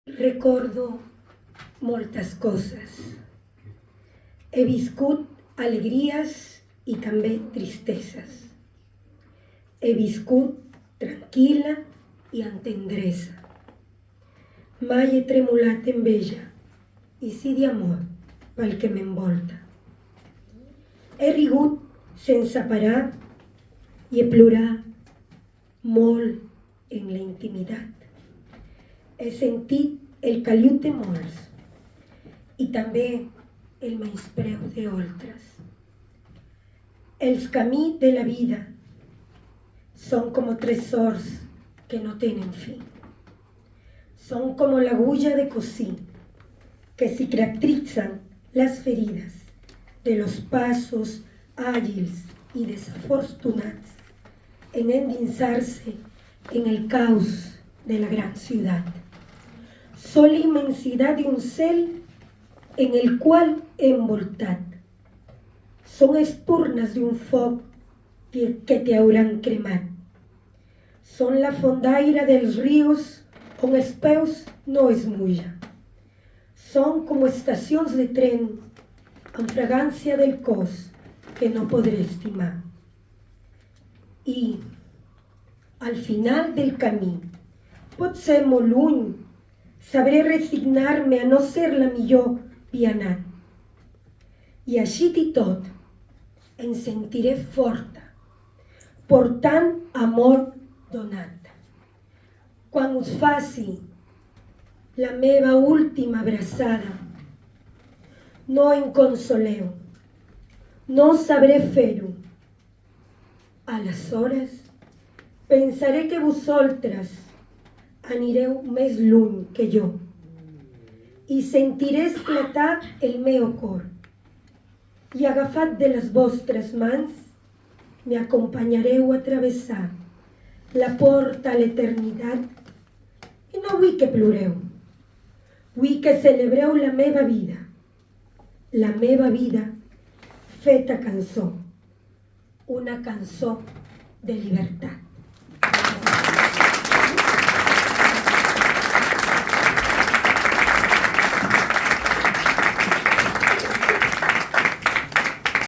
Recordo moltes coses. He viscut alegries i també tristeses. He viscut tranquil·la i amb tendresa. Mai he tremolat enveja i sí d'amor pel que m'envolta. He rigut sense parar i he plorat molt en la intimitat. He sentit el caliut de molts i també el menyspreu d'altres. Els camins de la vida són com tresors que no tenen fi. Són com l'agulla de cosir que cicatritzan las feridas de los pasos ágiles y desafortunados en endinsarse en el caos de la gran ciudad. Son la inmensidad de un cel en el qual he envoltat. Són espurnes d'un foc que t'hauran cremat. Són la fondaire dels rius on els peus no es mullen. Són com estacions de tren amb fragància del cos que no podré estimar. I al final del camí, potser molt lluny, sabré resignar-me a no ser la millor vianant. I així i tot, em sentiré forta, portant amor donat. Quan us faci la meva última abraçada, no em consoleu, no sabré fer-ho. Aleshores, pensaré que vosaltres anireu més lluny que jo i sentiré esclatar el meu cor i agafat de les vostres mans m'acompanyareu a travessar la porta a l'eternitat i no vull que ploreu, vull que celebreu la meva vida feta cançó, una cançó de llibertat.